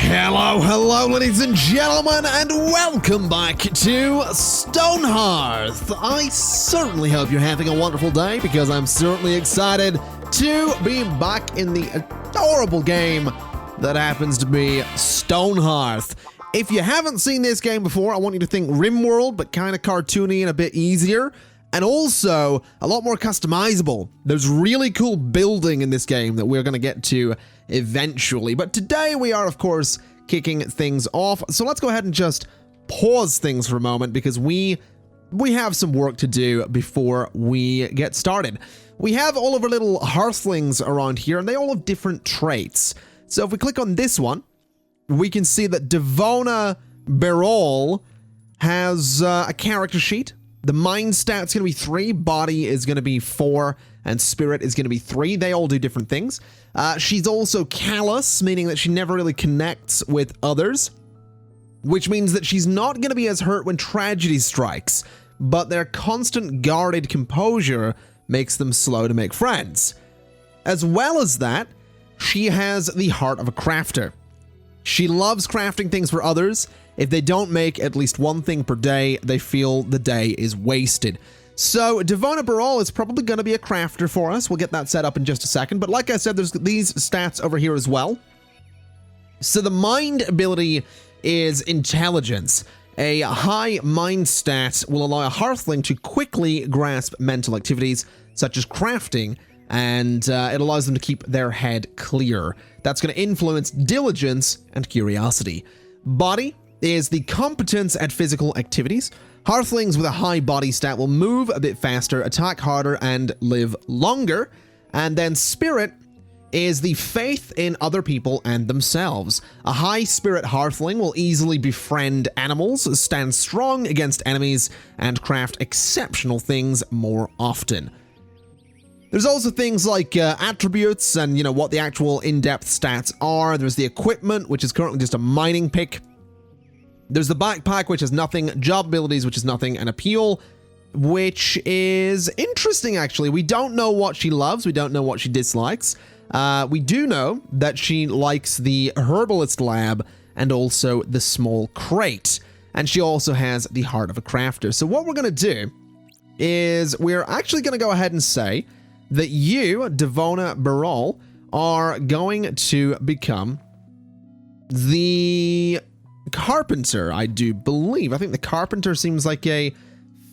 Hello, ladies and gentlemen, and welcome back to Stonehearth. I certainly hope you're having a wonderful day, because I'm certainly excited to be back in the adorable game that happens to be Stonehearth. If you haven't seen this game before, I want you to think RimWorld, but kind of cartoony and a bit easier, and also a lot more customizable. There's really cool building in this game that we're going to get to eventually. But today we are, of course, kicking things off. So let's go ahead and just pause things for a moment, because we have some work to do before we get started. We have all of our little hearthlings around here, and they all have different traits. So if we click on this one, we can see that Devona Berol has a character sheet. The mind stat's going to be 3, body is going to be 4, and spirit is going to be 3. They all do different things. She's also callous, meaning that she never really connects with others, which means that she's not going to be as hurt when tragedy strikes, but their constant guarded composure makes them slow to make friends. As well as that, she has the heart of a crafter. She loves crafting things for others. If they don't make at least one thing per day, they feel the day is wasted. So Devona Berol is probably going to be a crafter for us. We'll get that set up in just a second. But like I said, there's these stats over here as well. So the mind ability is intelligence. A high mind stat will allow a hearthling to quickly grasp mental activities such as crafting, and it allows them to keep their head clear. That's going to influence diligence and curiosity. Body is the competence at physical activities. Hearthlings with a high body stat will move a bit faster, attack harder, and live longer. And then spirit is the faith in other people and themselves. A high spirit hearthling will easily befriend animals, stand strong against enemies, and craft exceptional things more often. There's also things like attributes and, what the actual in-depth stats are. There's the equipment, which is currently just a mining pick. There's the backpack, which is nothing, job abilities, which is nothing, and appeal, which is interesting, actually. We don't know what she loves. We don't know what she dislikes. We do know that she likes the herbalist lab and also the small crate. And she also has the heart of a crafter. So what we're going to do is we're actually going to go ahead and say that you, Devona Berol, are going to become the carpenter, I do believe. I think the carpenter seems like a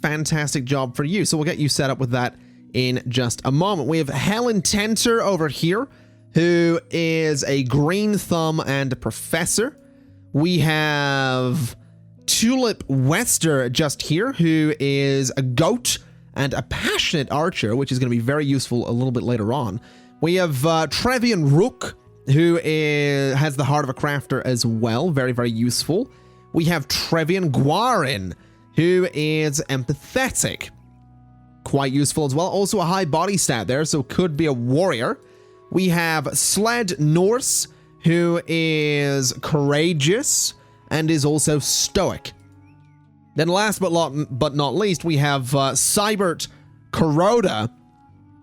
fantastic job for you. So we'll get you set up with that in just a moment. We have Helen Tenter over here, who is a green thumb and a professor. We have Tulip Wester just here, who is a goat and a passionate archer, which is going to be very useful a little bit later on. We have Trevian Rook, who has the heart of a crafter as well. Very, very useful. We have Trevian Guarin, who is empathetic. Quite useful as well. Also a high body stat there, so could be a warrior. We have Sled Norse, who is courageous and is also stoic. Then last but not least, we have Cybert Kuroda,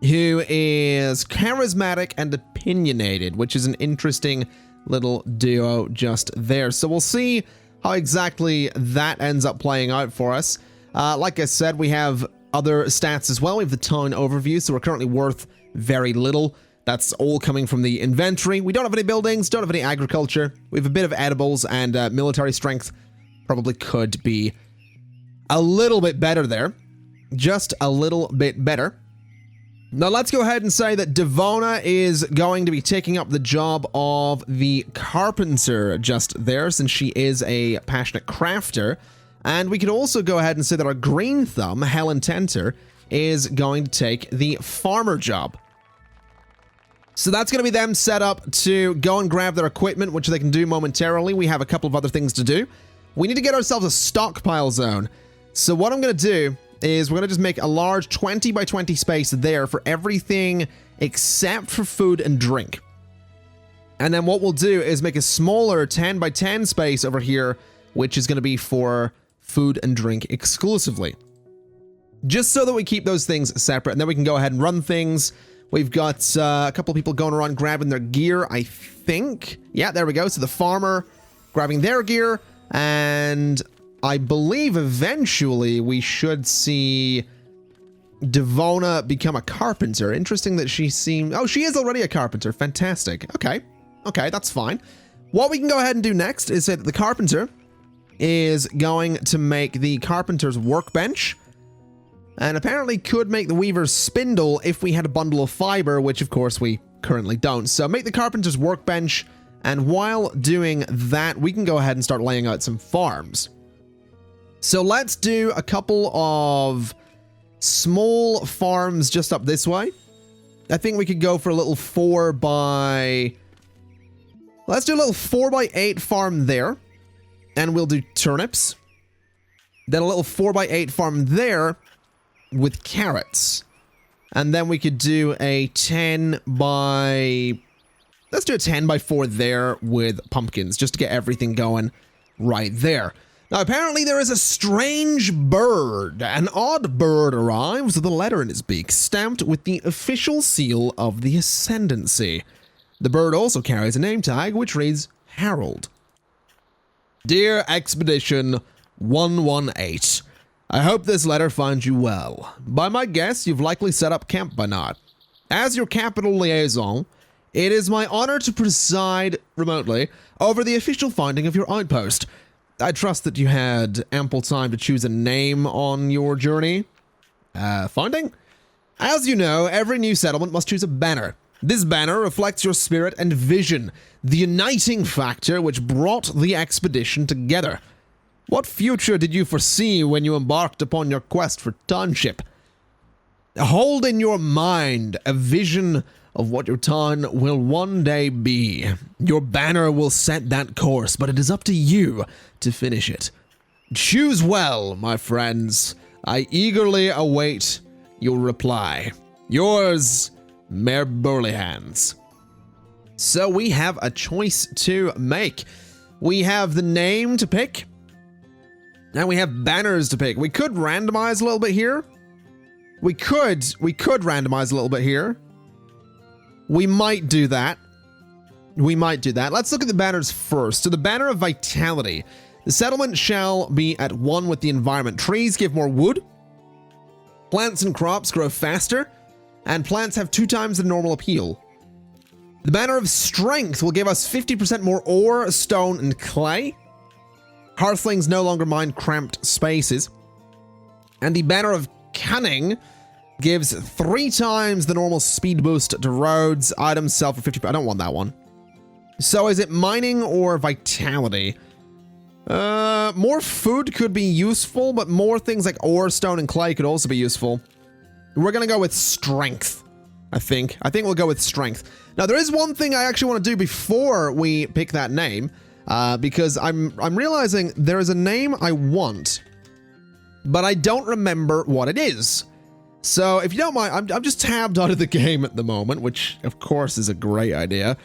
who is charismatic and opinionated, which is an interesting little duo just there. So we'll see how exactly that ends up playing out for us. Like I said, we have other stats as well. We have the town overview, so we're currently worth very little. That's all coming from the inventory. We don't have any buildings, don't have any agriculture. We have a bit of edibles, and military strength probably could be a little bit better there. Just a little bit better. Now let's go ahead and say that Devona is going to be taking up the job of the carpenter just there, since she is a passionate crafter. And we could also go ahead and say that our green thumb, Helen Tenter, is going to take the farmer job. So that's going to be them set up to go and grab their equipment, which they can do momentarily. We have a couple of other things to do. We need to get ourselves a stockpile zone. So what I'm going to do is we're going to just make a large 20 by 20 space there for everything except for food and drink. And then what we'll do is make a smaller 10 by 10 space over here, which is going to be for food and drink exclusively. Just so that we keep those things separate, and then we can go ahead and run things. We've got a couple of people going around grabbing their gear, I think. Yeah, there we go. So the farmer grabbing their gear, and I believe eventually we should see Devona become a carpenter. Interesting that she seemed... Oh, she is already a carpenter. Fantastic. Okay. Okay, that's fine. What we can go ahead and do next is say that the carpenter is going to make the Carpenters Workbench, and apparently could make the Weaver's Spindle if we had a bundle of fiber, which of course we currently don't. So make the Carpenter's Workbench, and while doing that, we can go ahead and start laying out some farms. So let's do a couple of small farms just up this way. I think we could go for a little 4 by... Let's do a little 4 by 8 farm there, and we'll do turnips. Then a little 4 by 8 farm there with carrots. And then we could do a 10 by... Let's do a 10 by 4 there with pumpkins, just to get everything going right there. Now, apparently there is a strange bird. An odd bird arrives with a letter in its beak, stamped with the official seal of the Ascendancy. The bird also carries a name tag, which reads Harold. Dear Expedition 118, I hope this letter finds you well. By my guess, you've likely set up camp by now. As your capital liaison, it is my honor to preside remotely over the official finding of your outpost. I trust that you had ample time to choose a name on your journey. Finding? As you know, every new settlement must choose a banner. This banner reflects your spirit and vision, the uniting factor which brought the expedition together. What future did you foresee when you embarked upon your quest for township? Hold in your mind a vision of what your town will one day be. Your banner will set that course, but it is up to you to finish it. Choose well, my friends. I eagerly await your reply. Yours, Mayor Burleyhands. So we have a choice to make. We have the name to pick, and we have banners to pick. We could randomize a little bit here. We could randomize a little bit here. We might do that. Let's look at the banners first. So the banner of vitality. The settlement shall be at one with the environment. Trees give more wood. Plants and crops grow faster. And plants have 2 times the normal appeal. The banner of strength will give us 50% more ore, stone, and clay. Hearthlings no longer mind cramped spaces. And the banner of cunning gives 3 times the normal speed boost to roads. Items sell for 50%. I don't want that one. So is it mining or vitality? More food could be useful, but more things like ore, stone, and clay could also be useful. We're gonna go with strength, I think. I think we'll go with strength. Now, there is one thing I actually want to do before we pick that name, because I'm realizing there is a name I want, but I don't remember what it is. So, if you don't mind, I'm just tabbed out of the game at the moment, which, of course, is a great idea.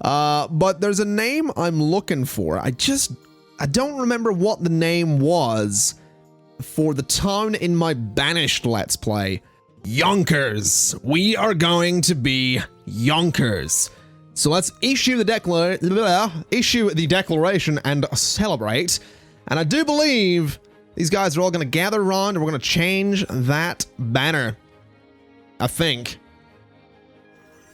But there's a name I'm looking for. I don't remember what the name was for the town in my Banished Let's Play. Yonkers. We are going to be Yonkers. So let's issue the declaration and celebrate. And I do believe these guys are all going to gather around and we're going to change that banner. I think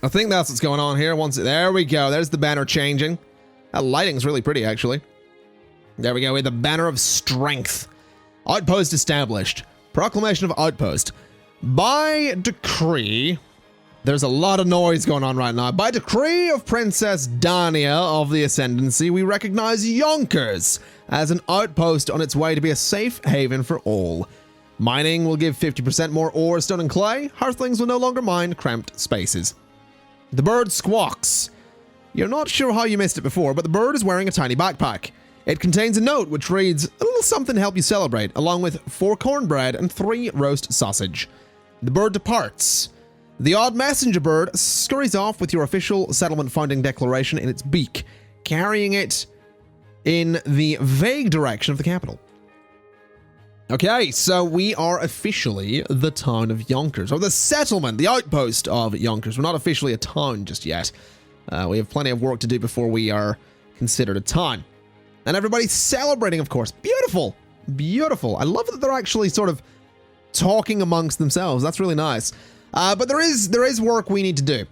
that's what's going on here. There we go. There's the banner changing. That lighting's really pretty, actually. There we go. We have the banner of strength. Outpost established. Proclamation of Outpost. By decree, there's a lot of noise going on right now. By decree of Princess Dania of the Ascendancy, we recognize Yonkers as an outpost on its way to be a safe haven for all. Mining will give 50% more ore, stone, and clay. Hearthlings will no longer mind cramped spaces. The bird squawks. You're not sure how you missed it before, but the bird is wearing a tiny backpack. It contains a note which reads, a little something to help you celebrate, along with 4 cornbread and 3 roast sausage. The bird departs. The odd messenger bird scurries off with your official settlement founding declaration in its beak, carrying it in the vague direction of the capital. Okay, so we are officially the town of Yonkers, or the settlement, the outpost of Yonkers. We're not officially a town just yet. We have plenty of work to do before we are considered a town. And everybody's celebrating, of course. Beautiful. Beautiful. I love that they're actually sort of talking amongst themselves. That's really nice. But there is work we need to do.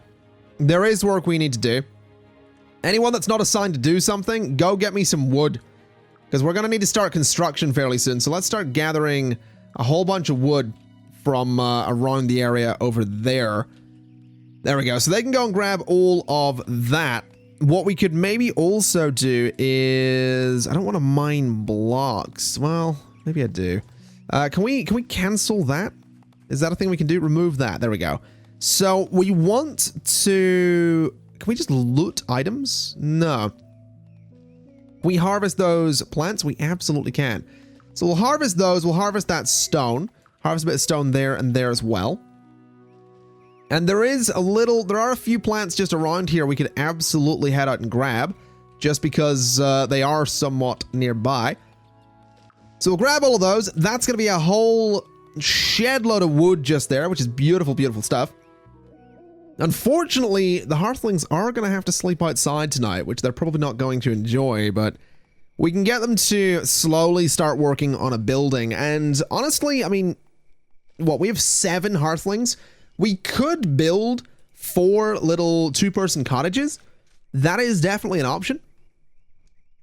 There is work we need to do. Anyone that's not assigned to do something, go get me some wood. Because we're going to need to start construction fairly soon. So let's start gathering a whole bunch of wood from around the area over there. There we go. So they can go and grab all of that. What we could maybe also do is... I don't want to mine blocks. Well, maybe I do. Can we cancel that? Is that a thing we can do? Remove that. There we go. So we want to... Can we just loot items? No. Can we harvest those plants? We absolutely can. So we'll harvest those. We'll harvest that stone. Harvest a bit of stone there and there as well. And there are a few plants just around here we could absolutely head out and grab, just because they are somewhat nearby. So we'll grab all of those. That's going to be a whole shed load of wood just there, which is beautiful, beautiful stuff. Unfortunately, the Hearthlings are going to have to sleep outside tonight, which they're probably not going to enjoy, but we can get them to slowly start working on a building. And honestly, I mean, we have 7 Hearthlings. We could build 4 little 2-person cottages. That is definitely an option.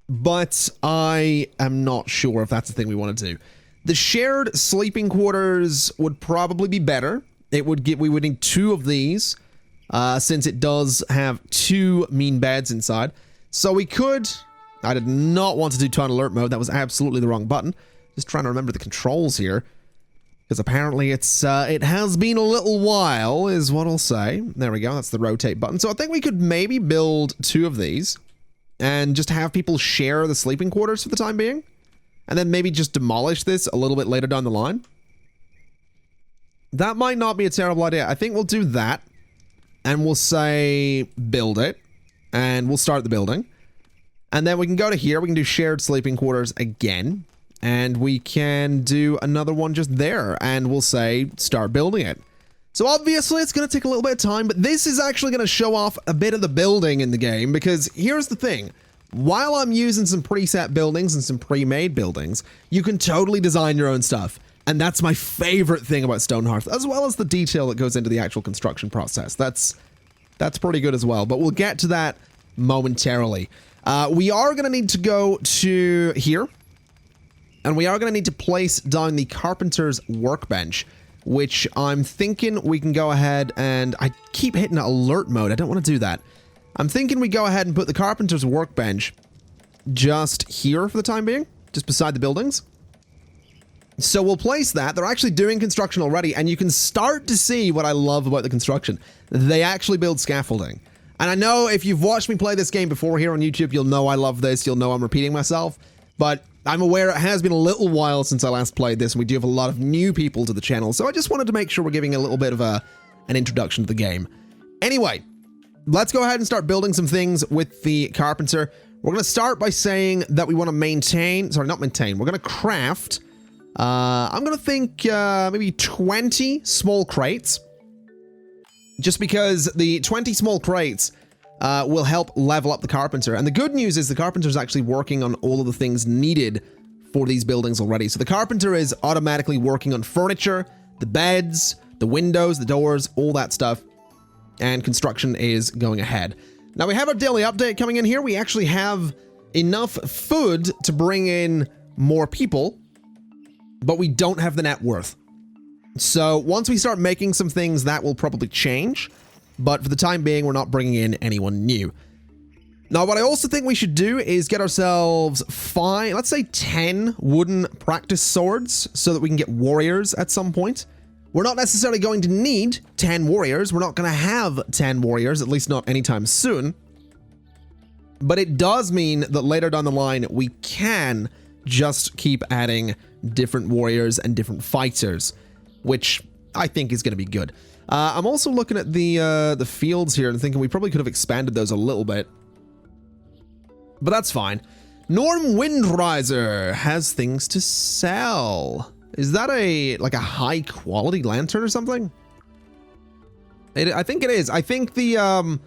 But I am not sure if that's the thing we want to do. The shared sleeping quarters would probably be better. We would need 2 of these, since it does have 2 mean beds inside. So we could... I did not want to do Town Alert mode. That was absolutely the wrong button. Just trying to remember the controls here. Because apparently it has been a little while, is what I'll say. There we go, that's the rotate button. So I think we could maybe build 2 of these and just have people share the sleeping quarters for the time being. And then maybe just demolish this a little bit later down the line. That might not be a terrible idea. I think we'll do that. And we'll say build it. And we'll start the building. And then we can go to here. We can do shared sleeping quarters again. And we can do another one just there, and we'll say, start building it. So obviously it's going to take a little bit of time, but this is actually going to show off a bit of the building in the game, because here's the thing. While I'm using some preset buildings and some pre-made buildings, you can totally design your own stuff. And that's my favorite thing about Stonehearth, as well as the detail that goes into the actual construction process. That's pretty good as well, but we'll get to that momentarily. We are going to need to go to here. And we are going to need to place down the Carpenters Workbench, which I'm thinking we can go ahead and... I keep hitting alert mode. I don't want to do that. I'm thinking we go ahead and put the Carpenters Workbench just here for the time being, just beside the buildings. So we'll place that. They're actually doing construction already, and you can start to see what I love about the construction. They actually build scaffolding. And I know if you've watched me play this game before here on YouTube, you'll know I love this. You'll know I'm repeating myself. But I'm aware it has been a little while since I last played this, and we do have a lot of new people to the channel, so I just wanted to make sure we're giving a little bit of an introduction to the game. Anyway, let's go ahead and start building some things with the Carpenter. We're going to start by saying that we want to we're going to craft, I'm going to think maybe 20 small crates, just because the 20 small crates will help level up the Carpenter. And the good news is the Carpenter is actually working on all of the things needed for these buildings already. So the Carpenter is automatically working on furniture, the beds, the windows, the doors, all that stuff. And construction is going ahead. Now we have our daily update coming in here. We actually have enough food to bring in more people, but we don't have the net worth. So once we start making some things, that will probably change. But for the time being, we're not bringing in anyone new. Now, what I also think we should do is get ourselves 10 wooden practice swords so that we can get warriors at some point. We're not necessarily going to need 10 warriors. We're not going to have 10 warriors, at least not anytime soon. But it does mean that later down the line, we can just keep adding different warriors and different fighters, which I think is going to be good. I'm also looking at the fields here and thinking we probably could have expanded those a little bit. But that's fine. Norm Windriser has things to sell. Is that like a high quality lantern or something? I think it is. I think the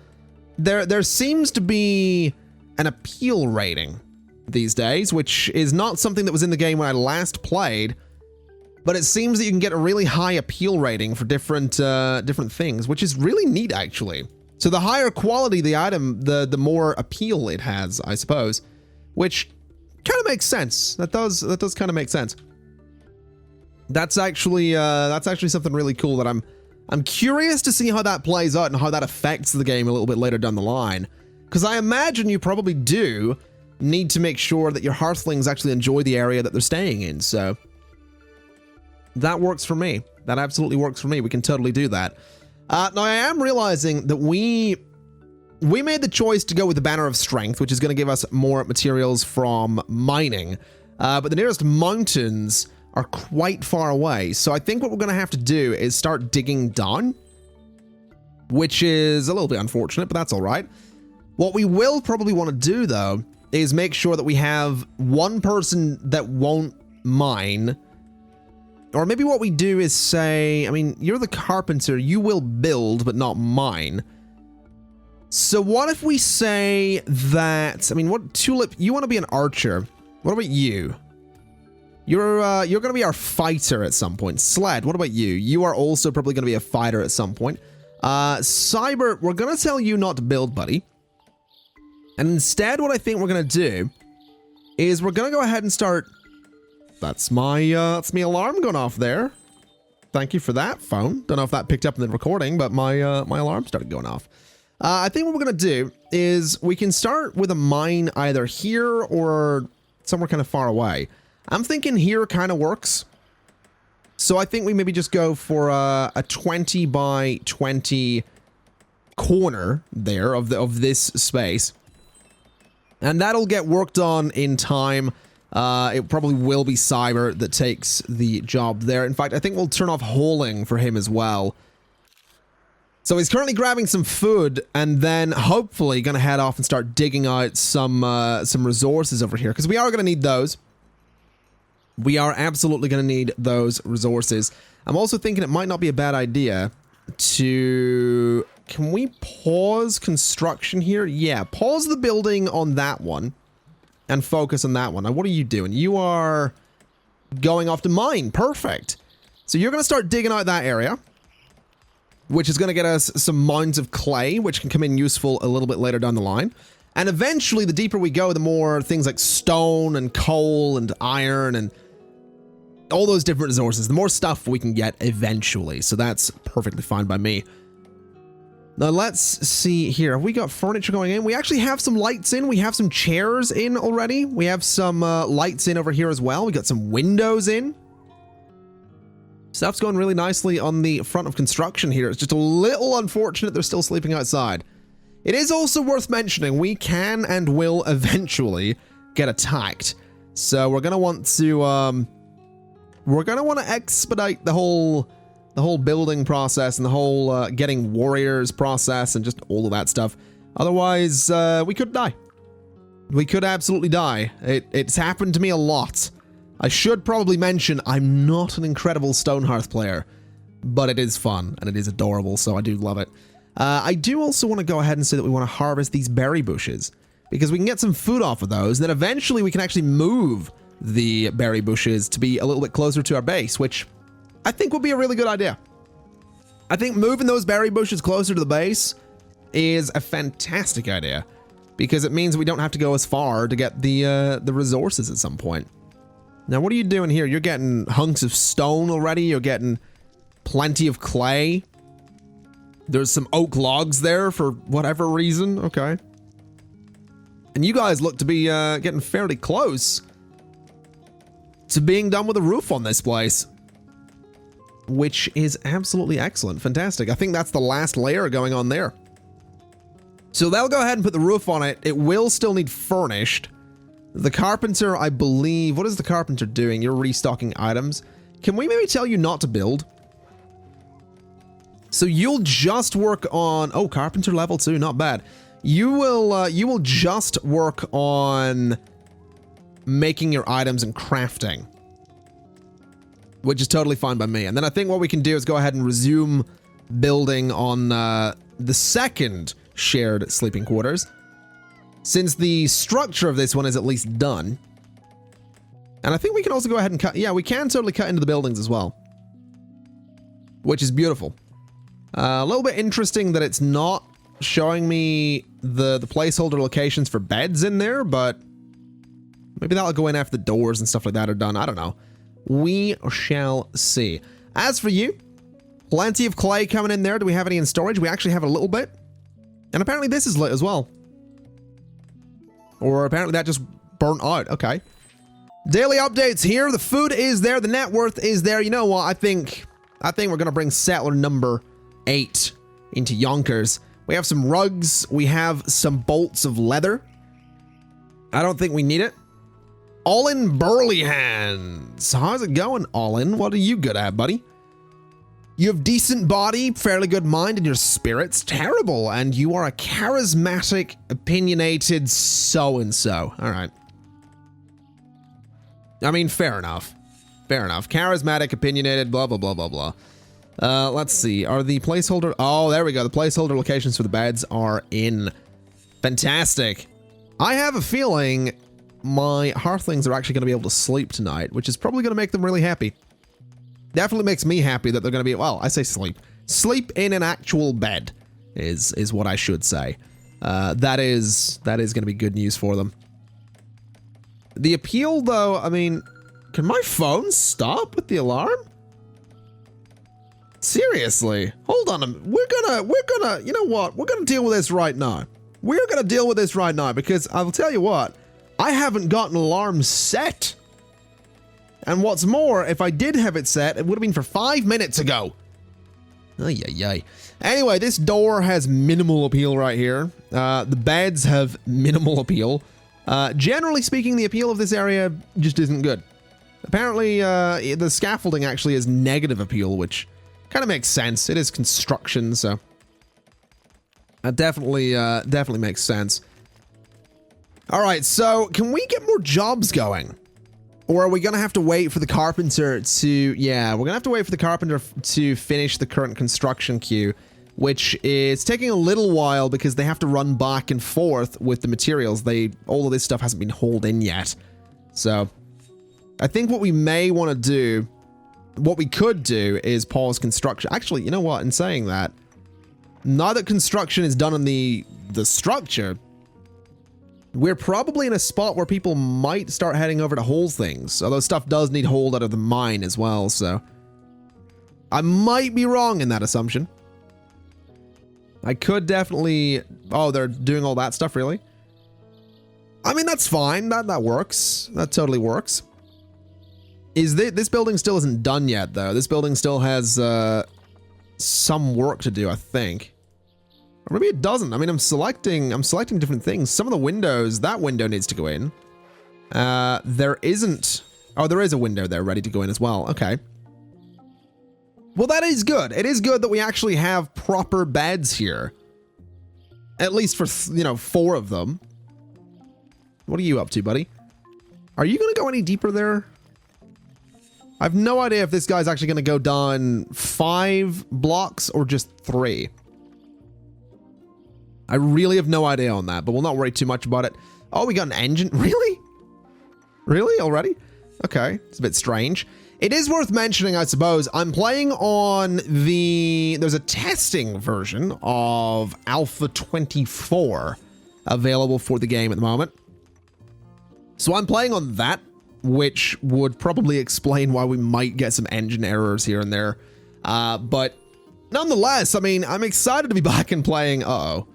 there seems to be an appeal rating these days, which is not something that was in the game when I last played, but it seems that you can get a really high appeal rating for different things, which is really neat, actually. So the higher quality the item, the more appeal it has, I suppose, which kind of makes sense. That does kind of make sense. That's actually something really cool that I'm curious to see how that plays out and how that affects the game a little bit later down the line. Because I imagine you probably do need to make sure that your Hearthlings actually enjoy the area that they're staying in, so that works for me. That absolutely works for me. We can totally do that. Now, I am realizing that we made the choice to go with the Banner of Strength, which is going to give us more materials from mining, but the nearest mountains are quite far away, so I think what we're going to have to do is start digging down, which is a little bit unfortunate, but that's all right. What we will probably want to do, though, is make sure that we have one person that won't mine. Or maybe what we do is say, I mean, you're the carpenter, you will build, but not mine. So what if we say that, I mean, what, Tulip, you want to be an archer. What about you? You're going to be our fighter at some point. Sled, what about you? You are also probably going to be a fighter at some point. Cyber, we're going to tell you not to build, buddy. And instead, what I think we're going to do is we're going to go ahead and start. That's my alarm going off there. Thank you for that, phone. Don't know if that picked up in the recording, but my alarm started going off. I think what we're going to do is we can start with a mine either here or somewhere kind of far away. I'm thinking here kind of works. So I think we maybe just go for a 20 by 20 corner there of this space. And that'll get worked on in time. It probably will be Cyber that takes the job there. In fact, I think we'll turn off hauling for him as well. So he's currently grabbing some food and then hopefully going to head off and start digging out some resources over here, because we are going to need those. We are absolutely going to need those resources. I'm also thinking it might not be a bad idea to... Can we pause construction here? Yeah, pause the building on that one and focus on that one. Now, what are you doing? You are going off to mine. Perfect. So you're going to start digging out that area, which is going to get us some mounds of clay, which can come in useful a little bit later down the line. And eventually, the deeper we go, the more things like stone and coal and iron and all those different resources, the more stuff we can get eventually. So that's perfectly fine by me. Now let's see here. Have we got furniture going in? We actually have some lights in. We have some chairs in already. We have some lights in over here as well. We got some windows in. Stuff's going really nicely on the front of construction here. It's just a little unfortunate they're still sleeping outside. It is also worth mentioning we can and will eventually get attacked. So we're gonna want to expedite the whole building process and the whole getting warriors process and just all of that stuff. Otherwise, we could die. We could absolutely die. It's happened to me a lot. I should probably mention I'm not an incredible Stonehearth player, but it is fun and it is adorable, so I do love it. I do also want to go ahead and say that we want to harvest these berry bushes because we can get some food off of those, and then eventually we can actually move the berry bushes to be a little bit closer to our base, which I think would be a really good idea. I think moving those berry bushes closer to the base is a fantastic idea because it means we don't have to go as far to get the resources at some point. Now, what are you doing here? You're getting hunks of stone already. You're getting plenty of clay. There's some oak logs there for whatever reason. Okay. And you guys look to be getting fairly close to being done with a roof on this place, which is absolutely excellent. Fantastic. I think that's the last layer going on there. So they'll go ahead and put the roof on it. It will still need furnished. The carpenter, I believe... What is the carpenter doing? You're restocking items. Can we maybe tell you not to build? So you'll just work on... Oh, carpenter level 2, not bad. You will just work on making your items and crafting, which is totally fine by me. And then I think what we can do is go ahead and resume building on the second shared sleeping quarters. since the structure of this one is at least done. And I think we can also go ahead and cut. Yeah, we can totally cut into the buildings as well, which is beautiful. A little bit interesting that it's not showing me the placeholder locations for beds in there, but maybe that'll go in after the doors and stuff like that are done. I don't know. We shall see. As for you, plenty of clay coming in there. Do we have any in storage? We actually have a little bit. And apparently this is lit as well. Or apparently that just burnt out. Okay. Daily updates here. The food is there. The net worth is there. You know what? I think we're going to bring settler number 8 into Yonkers. We have some rugs. We have some bolts of leather. I don't think we need it. All-in Burly Hands. How's it going, All-in? What are you good at, buddy? You have decent body, fairly good mind, and your spirit's terrible. And you are a charismatic, opinionated so-and-so. All right. I mean, fair enough. Fair enough. Charismatic, opinionated, blah, blah, blah, blah, blah. Let's see. Are the placeholder... Oh, there we go. The placeholder locations for the beds are in. Fantastic. I have a feeling my hearthlings are actually going to be able to sleep tonight, which is probably going to make them really happy. Definitely makes me happy that they're going to be... Well, I say sleep. Sleep in an actual bed is what I should say. That is going to be good news for them. The appeal, though, I mean... Can my phone stop with the alarm? Seriously, hold on. We're gonna, you know what? We're gonna deal with this right now. We're gonna deal with this right now because I'll tell you what, I haven't got an alarm set. And what's more, if I did have it set, it would have been for 5 minutes ago. Ay, ay, ay. Anyway, this door has minimal appeal right here. The beds have minimal appeal. Generally speaking, the appeal of this area just isn't good. Apparently, the scaffolding actually is negative appeal, which kind of makes sense. It is construction, so that definitely makes sense. All right, so can we get more jobs going? Or are we going to have to wait for the carpenter to... Yeah, we're going to have to wait for the carpenter to finish the current construction queue, which is taking a little while because they have to run back and forth with the materials. All of this stuff hasn't been hauled in yet. So I think what we may want to do, what we could do is pause construction. Actually, you know what? In saying that, now that construction is done on the structure, we're probably in a spot where people might start heading over to haul things. Although stuff does need hauled out of the mine as well, so I might be wrong in that assumption. I could definitely... Oh, they're doing all that stuff, really? I mean, that's fine. That works. That totally works. This building still isn't done yet, though. This building still has some work to do, I think. Or maybe it doesn't. I mean, I'm selecting different things. Some of the windows, that window needs to go in. There isn't... Oh, there is a window there ready to go in as well. Okay. Well, that is good. It is good that we actually have proper beds here. At least for, 4 of them. What are you up to, buddy? Are you going to go any deeper there? I have no idea if this guy's actually going to go down 5 blocks or just 3. I really have no idea on that, but we'll not worry too much about it. Oh, we got an engine. Really? Really? Already? Okay. It's a bit strange. It is worth mentioning, I suppose, I'm playing on there's a testing version of Alpha 24 available for the game at the moment. So I'm playing on that, which would probably explain why we might get some engine errors here and there. But nonetheless, I mean, I'm excited to be back and playing. Uh-oh.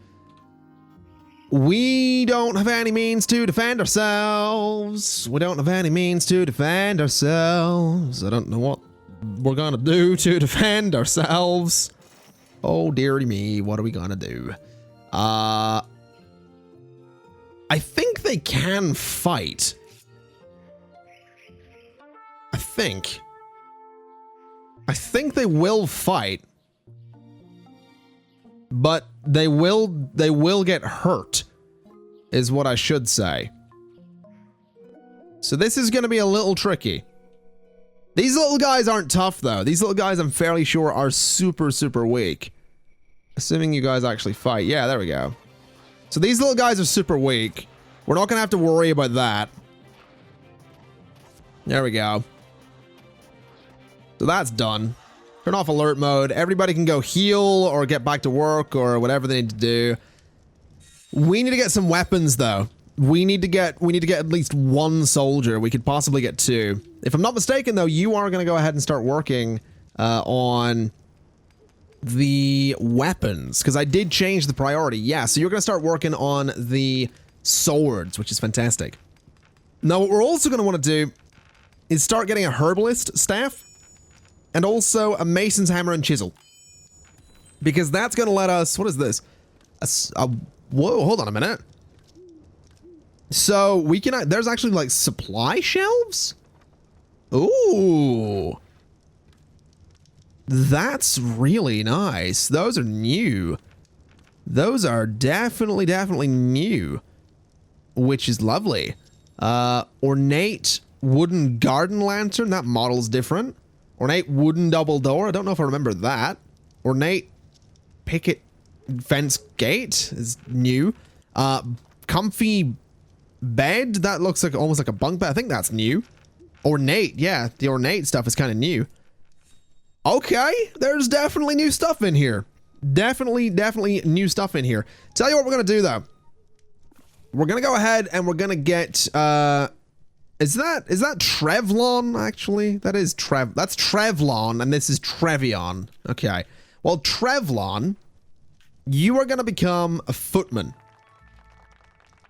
We don't have any means to defend ourselves. We don't have any means to defend ourselves. I don't know what we're gonna do to defend ourselves. Oh, dearie me, what are we gonna do? I think they can fight. I think they will fight. But they will get hurt, is what I should say. So this is going to be a little tricky. These little guys aren't tough, though. These little guys, I'm fairly sure, are super, super weak. Assuming you guys actually fight. Yeah, there we go. So these little guys are super weak. We're not going to have to worry about that. There we go. So that's done. Turn off alert mode. Everybody can go heal or get back to work or whatever they need to do. We need to get some weapons though. We need to get at least one soldier. We could possibly get two. If I'm not mistaken though, you are going to go ahead and start working on the weapons because I did change the priority. Yeah, so you're going to start working on the swords, which is fantastic. Now what we're also going to want to do is start getting a herbalist staff and also a mason's hammer and chisel. Because that's going to let us, what is this? Whoa, hold on a minute. So we can, there's actually like supply shelves? Ooh. That's really nice. Those are new. Those are definitely new. Which is lovely. Ornate wooden garden lantern. That model's different. Ornate wooden double door. I don't know if I remember that. Ornate picket fence gate is new. Comfy bed. That looks like almost like a bunk bed. I think that's new. Ornate. Yeah, the ornate stuff is kind of new. Okay, there's definitely new stuff in here. Definitely new stuff in here. Tell you what we're going to do, though. We're going to go ahead and we're going to get, is that Trevlon, actually? That's Trevlon, and this is Trevion. Okay. Well, Trevlon, you are going to become a footman.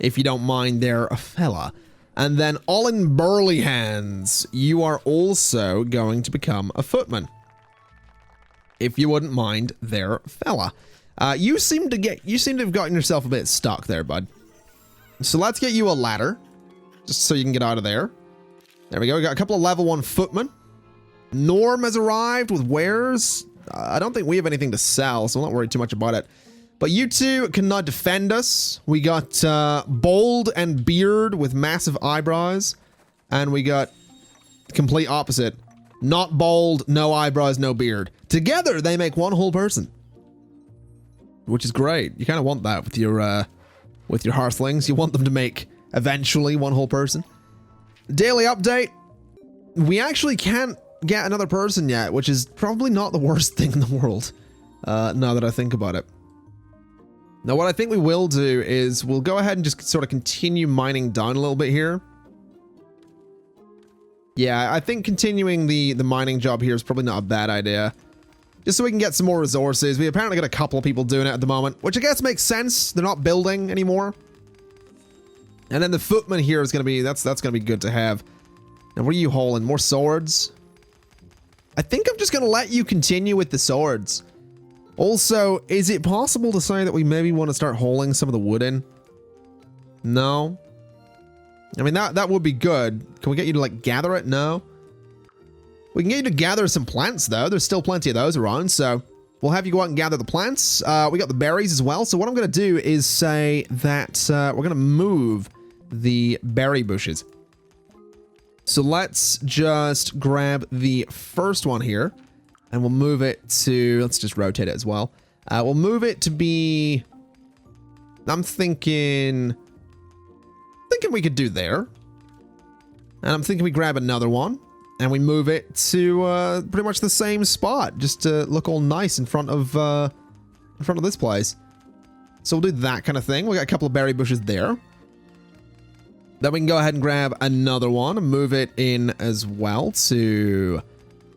If you don't mind there, a fella. And then all in burly hands, you are also going to become a footman. If you wouldn't mind there, fella. You seem to have gotten yourself a bit stuck there, bud. So let's get you a ladder. Just so you can get out of there. There we go. We got a couple of level 1 footmen. Norm has arrived with wares. I don't think we have anything to sell, so I'm not worried too much about it. But you two cannot defend us. We got Bold and Beard with massive eyebrows. And we got complete opposite. Not bold, no eyebrows, no beard. Together, they make one whole person. Which is great. You kind of want that with your hearthlings. You want them to make, eventually, one whole person. Daily update. We actually can't get another person yet, which is probably not the worst thing in the world. Now that I think about it. Now, what I think we will do is we'll go ahead and just sort of continue mining down a little bit here. Yeah, I think continuing the mining job here is probably not a bad idea. Just so we can get some more resources. We apparently got a couple of people doing it at the moment, which I guess makes sense. They're not building anymore. And then the footman here is going to be, that's going to be good to have. Now, what are you hauling? More swords? I think I'm just going to let you continue with the swords. Also, is it possible to say that we maybe want to start hauling some of the wood in? No. I mean, that would be good. Can we get you to, like, gather it? No. We can get you to gather some plants, though. There's still plenty of those around, so we'll have you go out and gather the plants. We got the berries as well, so what I'm going to do is say that we're going to move the berry bushes. So let's just grab the first one here, and we'll move it to, let's just rotate it as well. We'll move it to be, I'm thinking we could do there. And I'm thinking we grab another one and we move it to pretty much the same spot, just to look all nice in front of this place. So we'll do that kind of thing. We got a couple of berry bushes there. Then we can go ahead and grab another one and move it in as well to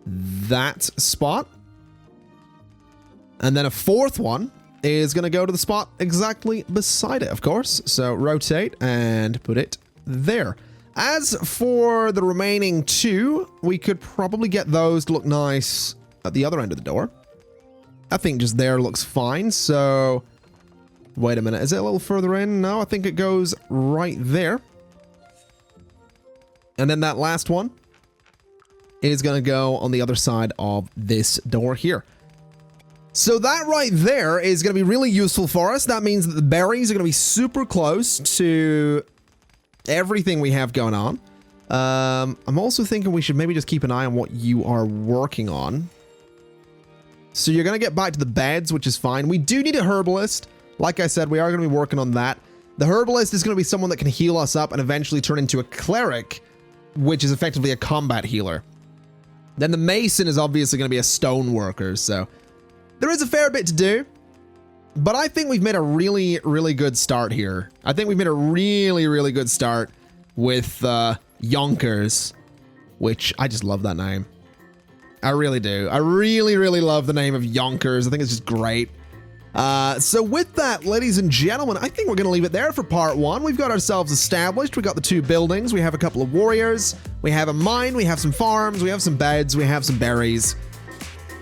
that spot. And then a fourth one is going to go to the spot exactly beside it, of course. So rotate and put it there. As for the remaining two, we could probably get those to look nice at the other end of the door. I think just there looks fine. So wait a minute. Is it a little further in? No, I think it goes right there. And then that last one is going to go on the other side of this door here. So that right there is going to be really useful for us. That means that the berries are going to be super close to everything we have going on. I'm also thinking we should maybe just keep an eye on what you are working on. So you're going to get back to the beds, which is fine. We do need a herbalist. like I said, we are going to be working on that. The herbalist is going to be someone that can heal us up and eventually turn into a cleric, which is effectively a combat healer. Then the mason is obviously going to be a stone worker, so there is a fair bit to do. But I think we've made a really, really good start here. I think we've made a really, really good start with YONKERS, which I just love that name. I really do. I really, really love the name of YONKERS. I think it's just great. So with that, ladies and gentlemen, I think we're going to leave it there for part 1. We've got ourselves established. We've got the 2 buildings. We have a couple of warriors. We have a mine. We have some farms. We have some beds. We have some berries.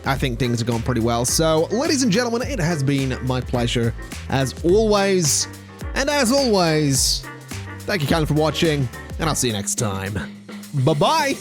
I think things are going pretty well. So, ladies and gentlemen, it has been my pleasure as always. And as always, thank you kindly for watching, and I'll see you next time. Bye-bye!